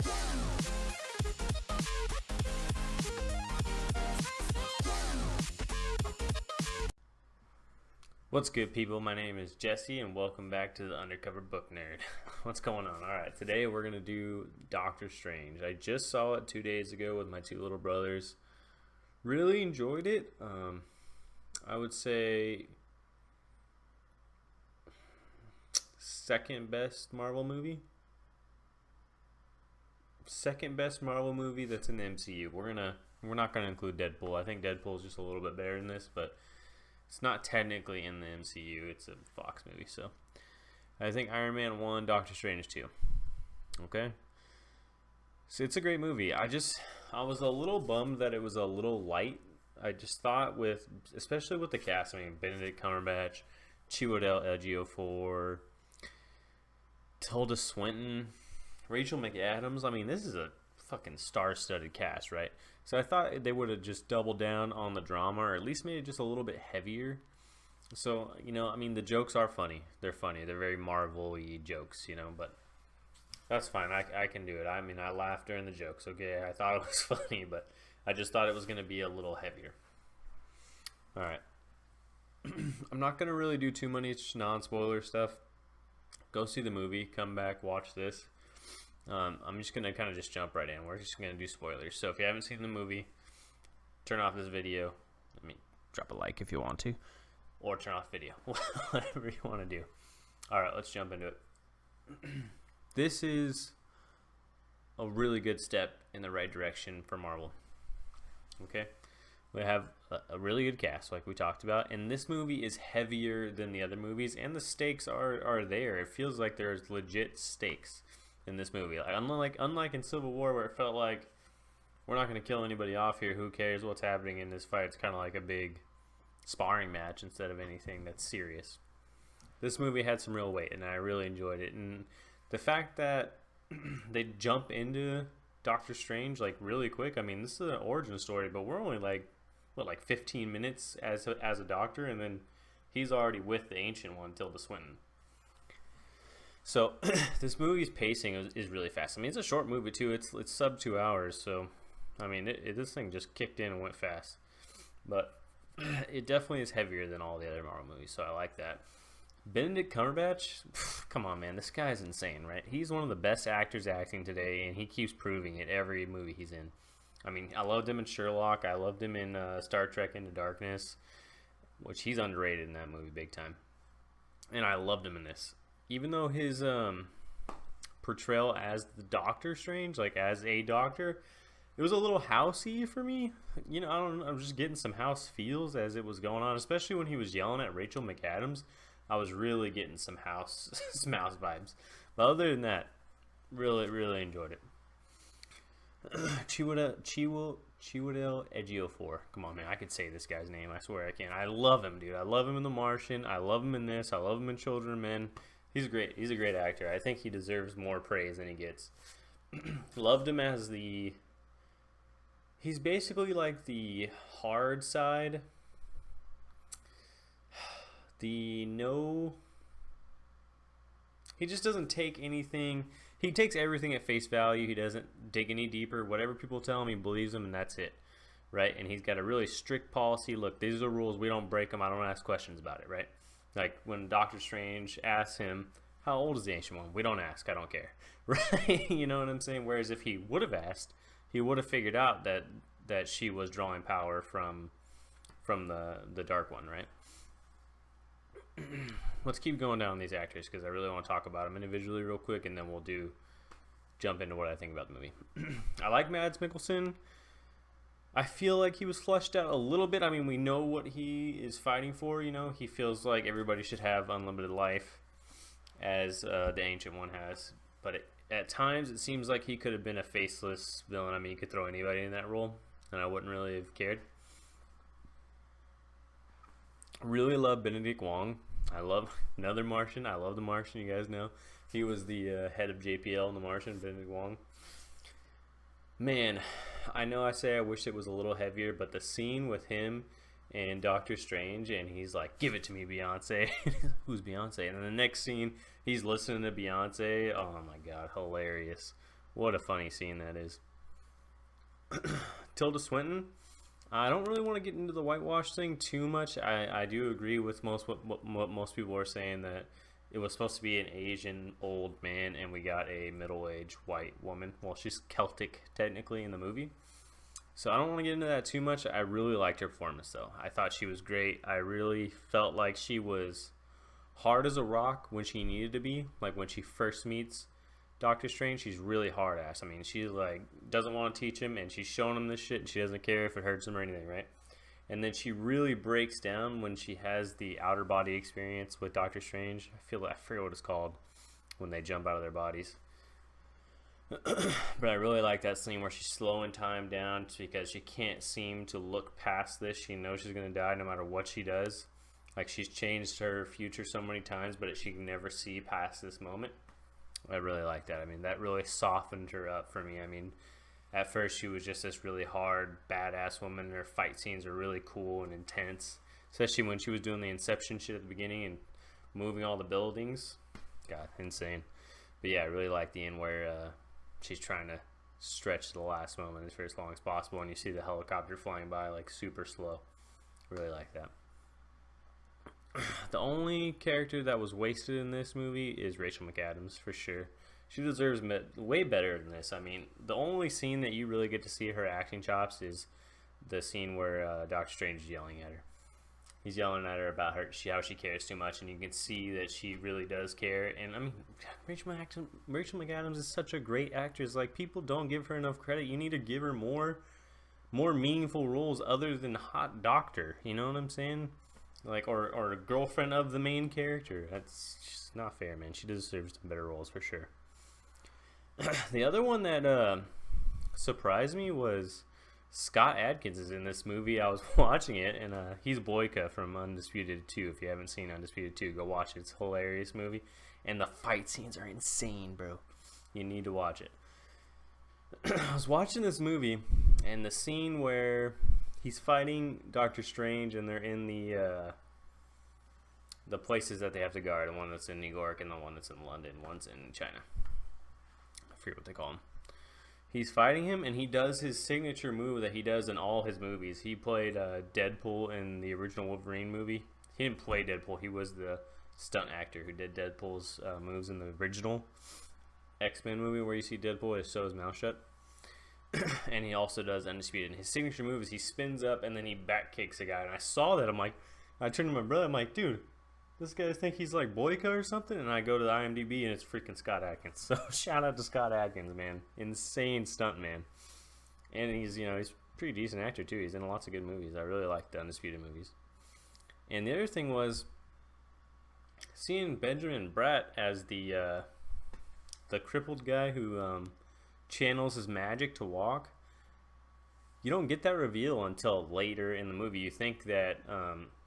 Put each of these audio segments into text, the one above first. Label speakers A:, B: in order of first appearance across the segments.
A: go.
B: What's good, people? My name is Jesse, and welcome back to the Undercover Book Nerd. What's going on? Alright, today we're going to do Doctor Strange. I just saw it 2 days ago with my two little brothers. Really enjoyed it. I would say second best Marvel movie. Second best Marvel movie that's in the MCU. We're not gonna include Deadpool. I think Deadpool is just a little bit better than this, but it's not technically in the MCU. It's a Fox movie, so I think Iron Man 1, Doctor Strange 2. Okay, so it's a great movie. I was a little bummed that it was a little light. I just thought especially with the cast. I mean, Benedict Cumberbatch, Chiwetel Ejiofor, Tilda Swinton, Rachel McAdams. I mean, this is a fucking star-studded cast, right? So I thought they would have just doubled down on the drama, or at least made it just a little bit heavier. So, I mean, the jokes are funny. They're funny. They're very Marvel-y jokes, but that's fine. I can do it. I mean, I laughed during the jokes, okay? I thought it was funny, but I just thought it was going to be a little heavier. Alright. I'm not going to really do too much non-spoiler stuff. Go see the movie. Come back. Watch this. I'm just going to kind of just jump right in. We're just going to do spoilers. So if you haven't seen the movie, turn off this video. I mean, drop a like if you want to. Or turn off video. Whatever you want to do. Alright, let's jump into it. This is a really good step in the right direction for Marvel. Okay? We have a really good cast, like we talked about. And this movie is heavier than the other movies. And the stakes are there. It feels like there's legit stakes in this movie. Like, unlike in Civil War, where it felt like we're not going to kill anybody off here, who cares what's happening in this fight. It's kind of like a big sparring match instead of anything that's serious. This movie had some real weight, and I really enjoyed it. And the fact that they jump into Doctor Strange like really quick. I mean, this is an origin story, but we're only like 15 minutes as a doctor, and then he's already with the Ancient One, Tilda Swinton. So this movie's pacing is really fast. I mean, it's a short movie too. It's sub 2 hours. So I mean, this thing just kicked in and went fast. But it definitely is heavier than all the other Marvel movies. So I like that. Benedict Cumberbatch, come on, man, this guy's insane, right? He's one of the best actors acting today, and he keeps proving it every movie he's in. I mean, I loved him in Sherlock. I loved him in Star Trek Into Darkness, which he's underrated in that movie big time. And I loved him in this. Even though his portrayal as the Doctor Strange, like as a doctor, it was a little housey for me. I was just getting some house feels as it was going on, especially when he was yelling at Rachel McAdams. I was really getting some house vibes. But other than that, really, really enjoyed it. Chiwetel Ejiofor. Come on, man. I could say this guy's name. I swear I can. I love him, dude. I love him in The Martian. I love him in this. I love him in Children of Men. He's great. He's a great actor. I think he deserves more praise than he gets. Loved him as he's basically like the hard side. He just doesn't take anything. He takes everything at face value. He doesn't dig any deeper. Whatever people tell him, he believes them, and that's it, right? And he's got a really strict policy. Look, these are the rules. We don't break them. I don't ask questions about it, right? Like when Doctor Strange asks him, how old is the Ancient One? We don't ask. I don't care, right? You know what I'm saying? Whereas if he would have asked, he would have figured out that she was drawing power from the Dark One, right? Let's keep going down these actors because I really want to talk about them individually real quick, and then we'll jump into what I think about the movie. I like Mads Mikkelsen. I feel like he was fleshed out a little bit. I mean, we know what he is fighting for. He feels like everybody should have unlimited life, as the Ancient One has. But at times, it seems like he could have been a faceless villain. I mean, he could throw anybody in that role, and I wouldn't really have cared. Really love Benedict Wong. I love another Martian. I love The Martian. You guys know he was the head of JPL in The Martian. Benedict Wong. Man, I know I say I wish it was a little heavier, but the scene with him and Doctor Strange, and he's like, "Give it to me, Beyonce." Who's Beyonce? And then the next scene, he's listening to Beyonce. Oh my God, hilarious! What a funny scene that is. Tilda Swinton. I don't really want to get into the whitewash thing too much. I do agree with what most people are saying, that it was supposed to be an Asian old man and we got a middle-aged white woman. Well, she's Celtic technically in the movie. So I don't want to get into that too much. I really liked her performance though. I thought she was great. I really felt like she was hard as a rock when she needed to be. Like when she first meets Doctor Strange, she's really hard ass. I mean, she's like doesn't want to teach him, and she's showing him this shit, and she doesn't care if it hurts him or anything, right? And then she really breaks down when she has the outer body experience with Doctor Strange. I forget what it's called when they jump out of their bodies. But I really like that scene where she's slowing time down because she can't seem to look past this. She knows she's gonna die no matter what she does. Like she's changed her future so many times, but she can never see past this moment. I really like that. I mean, that really softened her up for me. I mean, at first she was just this really hard, badass woman. Her fight scenes are really cool and intense, especially when she was doing the Inception shit at the beginning and moving all the buildings. God, insane. But yeah, I really like the end where she's trying to stretch the last moment for as long as possible, and you see the helicopter flying by like super slow. Really like that. The only character that was wasted in this movie is Rachel McAdams, for sure. She deserves way better than this. I mean, the only scene that you really get to see her acting chops is the scene where Doctor Strange is yelling at her. He's yelling at her about how she cares too much, and you can see that she really does care. And I mean, Rachel McAdams is such a great actress. Like, people don't give her enough credit. You need to give her more meaningful roles other than hot doctor. You know what I'm saying? Like, or a girlfriend of the main character. That's just not fair, man. She deserves some better roles for sure. The other one that surprised me was Scott Adkins is in this movie. I was watching it, and he's Boyka from Undisputed 2. If you haven't seen Undisputed 2, go watch it. It's a hilarious movie, and the fight scenes are insane, bro. You need to watch it. I was watching this movie, and the scene where he's fighting Doctor Strange, and they're in the places that they have to guard. The one that's in New York and the one that's in London. One's in China. I forget what they call him. He's fighting him, and he does his signature move that he does in all his movies. He played Deadpool in the original Wolverine movie. He didn't play Deadpool. He was the stunt actor who did Deadpool's moves in the original X-Men movie, where you see Deadpool is sew his mouth shut. And he also does Undisputed. And his signature move is he spins up and then he back kicks a guy. And I saw that. I turned to my brother. I'm like, dude, this guy think he's like Boyka or something. And I go to the IMDb and it's freaking Scott Adkins. So shout out to Scott Adkins, man. Insane stunt man. And he's a pretty decent actor too. He's in lots of good movies. I really like the Undisputed movies. And the other thing was seeing Benjamin Bratt as the crippled guy who channels his magic to walk. You don't get that reveal until later in the movie. You think that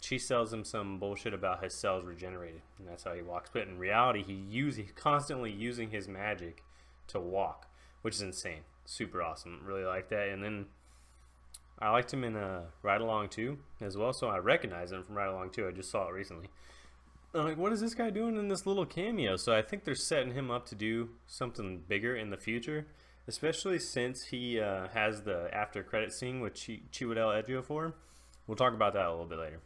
B: she sells him some bullshit about his cells regenerated, and that's how he walks. But in reality, he's constantly using his magic to walk, which is insane. Super awesome. Really like that. And then I liked him in Ride Along 2 as well, so I recognize him from Ride Along 2. I just saw it recently. I'm like, what is this guy doing in this little cameo? So I think they're setting him up to do something bigger in the future, especially since he has the after credit scene with Chiwetel Ejiofor. We'll talk about that a little bit later.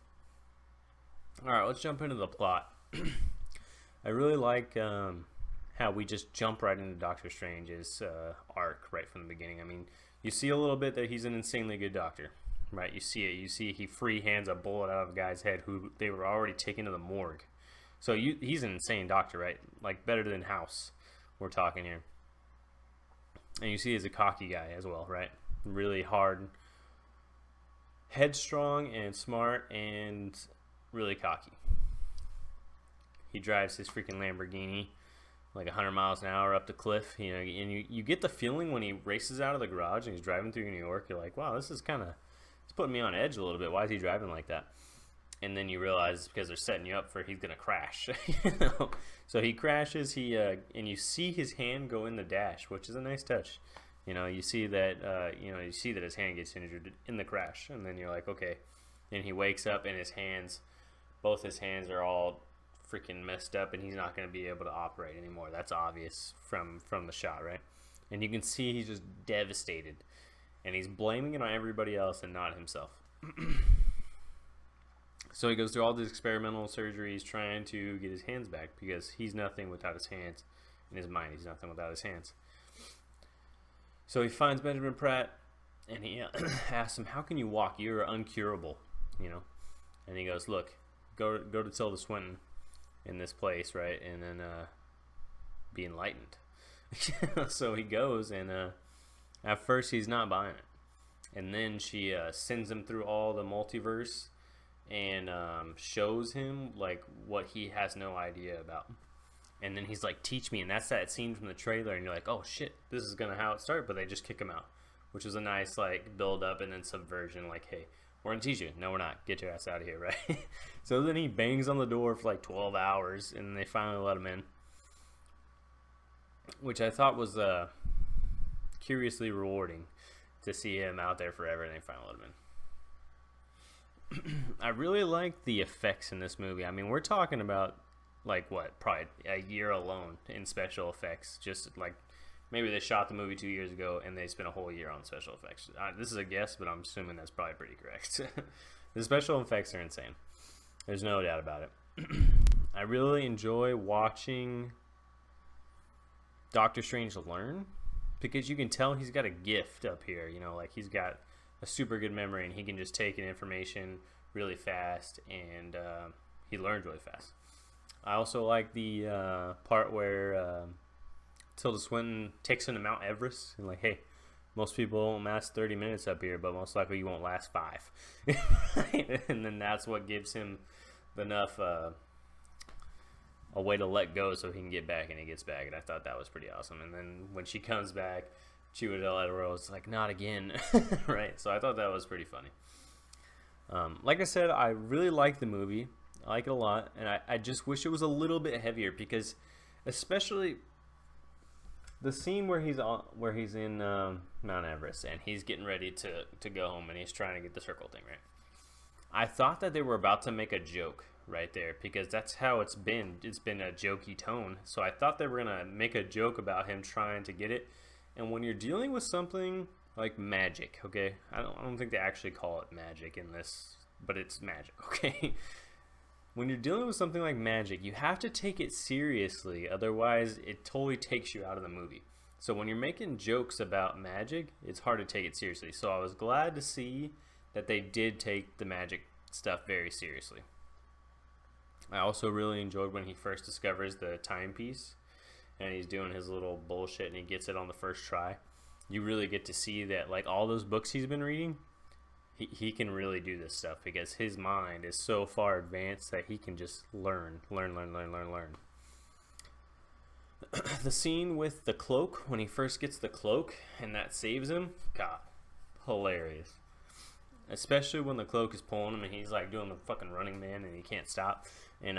B: All right, let's jump into the plot. I really like how we just jump right into Doctor Strange's arc right from the beginning. I mean, you see a little bit that he's an insanely good doctor, right? You see it. You see he free hands a bullet out of a guy's head who they were already taken to the morgue. So he's an insane doctor, right? Like better than House, we're talking here. And you see he's a cocky guy as well, right? Really hard, headstrong and smart and really cocky. He drives his freaking Lamborghini like 100 miles an hour up the cliff, and you get the feeling when he races out of the garage and he's driving through New York, you're like, wow, it's putting me on edge a little bit. Why is he driving like that? And then you realize it's because they're setting you up for he's gonna crash. So he crashes. And you see his hand go in the dash, which is a nice touch. You see that his hand gets injured in the crash, and then you're like, okay. And he wakes up, and both his hands are all freaking messed up, and he's not gonna be able to operate anymore. That's obvious from the shot, right? And you can see he's just devastated. And he's blaming it on everybody else and not himself. So he goes through all these experimental surgeries trying to get his hands back because he's nothing without his hands. In his mind, he's nothing without his hands. So he finds Benjamin Pratt and he asks him, how can you walk? You're uncurable, you know? And he goes, look, go to Tilda Swinton in this place, right? And then be enlightened. So he goes, and at first he's not buying it. And then she sends him through all the multiverse and shows him like what he has no idea about. And then he's like, teach me. And that's that scene from the trailer. And you're like, oh shit, this is gonna how it started. But they just kick him out, which was a nice like build up and then subversion. Like, hey, we're gonna teach you. No, we're not. Get your ass out of here, right? So then he bangs on the door for like 12 hours, and they finally let him in, which I thought was curiously rewarding to see him out there forever, and they finally let him in. I really like the effects in this movie. I mean, we're talking about like what, probably a year alone in special effects. Just like maybe they shot the movie 2 years ago and they spent a whole year on special effects. This is a guess, but I'm assuming that's probably pretty correct. The special effects are insane. There's no doubt about it. I really enjoy watching Doctor Strange learn, because you can tell he's got a gift up here. You know, like he's got a super good memory and he can just take in information really fast, and he learns really fast. I also like the part where Tilda Swinton takes him to Mount Everest and like, hey, most people won't last 30 minutes up here, but most likely you won't last 5. And then that's what gives him enough a way to let go so he can get back, and he gets back. And I thought that was pretty awesome. And then when she comes back, Chiwetel Ejiofor was like, not again. Right? So I thought that was pretty funny. Like I said, I really like the movie. I like it a lot, and I just wish it was a little bit heavier, because especially the scene where he's in Mount Everest and he's getting ready to go home and he's trying to get the circle thing right. I thought that they were about to make a joke right there, because that's how it's been. It's been a jokey tone. So I thought they were gonna make a joke about him trying to get it. And when you're dealing with something like magic, okay, I don't think they actually call it magic in this, but it's magic, okay. When you're dealing with something like magic, you have to take it seriously, otherwise it totally takes you out of the movie. So when you're making jokes about magic, it's hard to take it seriously. So I was glad to see that they did take the magic stuff very seriously. I also really enjoyed when he first discovers the timepiece and he's doing his little bullshit and he gets it on the first try. You really get to see that, like, all those books he's been reading, he can really do this stuff, because his mind is so far advanced that he can just learn. The scene with the cloak, when he first gets the cloak and that saves him, God, hilarious. Especially when the cloak is pulling him and he's like doing the fucking Running Man and he can't stop. And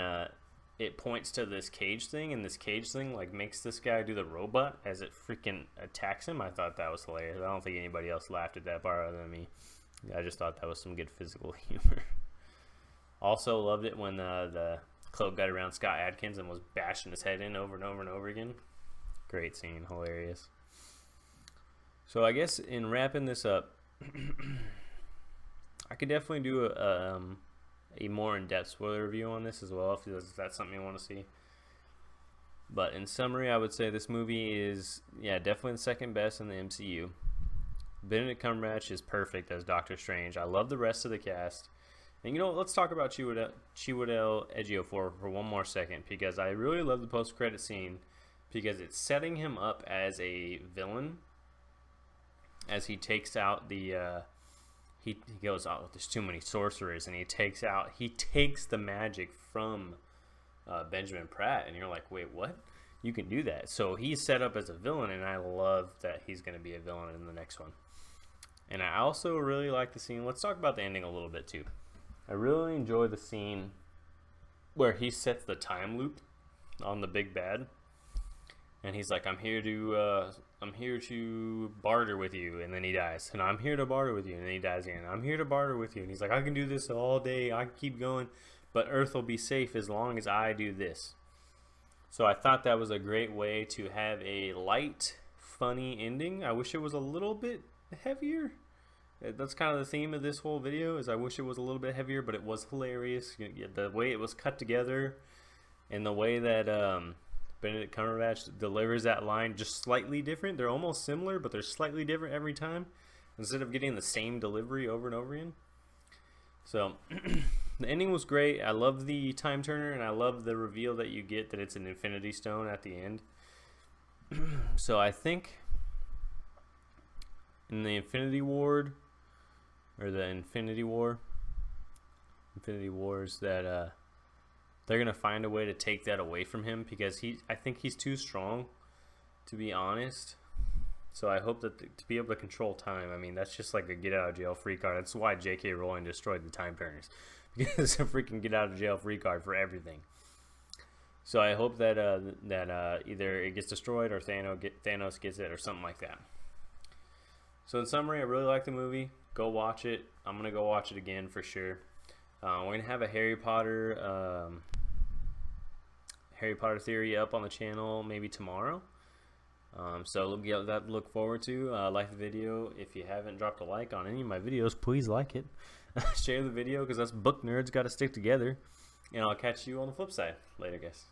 B: it points to this cage thing, and this cage thing like makes this guy do the robot as it freaking attacks him. I thought that was hilarious. I don't think anybody else laughed at that part other than me. I just thought that was some good physical humor. Also loved it when the cloak got around Scott Adkins and was bashing his head in over and over and over again. Great scene, hilarious. So I guess in wrapping this up, I could definitely do a more in-depth spoiler review on this as well, if that's something you want to see. But in summary, I would say this movie is, definitely the second best in the MCU. Benedict Cumberbatch is perfect as Doctor Strange. I love the rest of the cast. And let's talk about Chiwetel Ejiofor for one more second, because I really love the post-credit scene, because it's setting him up as a villain as he takes out the he goes, oh, there's too many sorcerers, and he takes the magic from Benjamin Pratt, and you're like, wait, what? You can do that. So he's set up as a villain, and I love that he's going to be a villain in the next one. And I also really like the scene. Let's talk about the ending a little bit too. I really enjoy the scene where he sets the time loop on the big bad, and he's like, I'm here to barter with you, and then he dies. And I'm here to barter with you, and then he dies again. I'm here to barter with you, and he's like, I can do this all day. I can keep going, but Earth will be safe as long as I do this. So I thought that was a great way to have a light, funny ending. I wish it was a little bit heavier. That's kind of the theme of this whole video, is I wish it was a little bit heavier, but it was hilarious. The way it was cut together and the way that Benedict Cumberbatch delivers that line just slightly different. They're almost similar, but they're slightly different every time, instead of getting the same delivery over and over again. So the ending was great. I love the time turner, and I love the reveal that you get that it's an Infinity Stone at the end. So I think in the Infinity Ward, or the Infinity Wars, that they're gonna find a way to take that away from him, because I think he's too strong, to be honest. So I hope that to be able to control time, I mean, that's just like a get out of jail free card. That's why J.K. Rowling destroyed the time turners, because it's a freaking get out of jail free card for everything. So I hope that either it gets destroyed or Thanos gets it or something like that. So in summary, I really like the movie. Go watch it. I'm gonna go watch it again for sure. We're gonna have a Harry Potter theory up on the channel maybe tomorrow. So look forward to. Like the video. If you haven't dropped a like on any of my videos, please like it. Share the video, because us book nerds got to stick together. And I'll catch you on the flip side later, guys.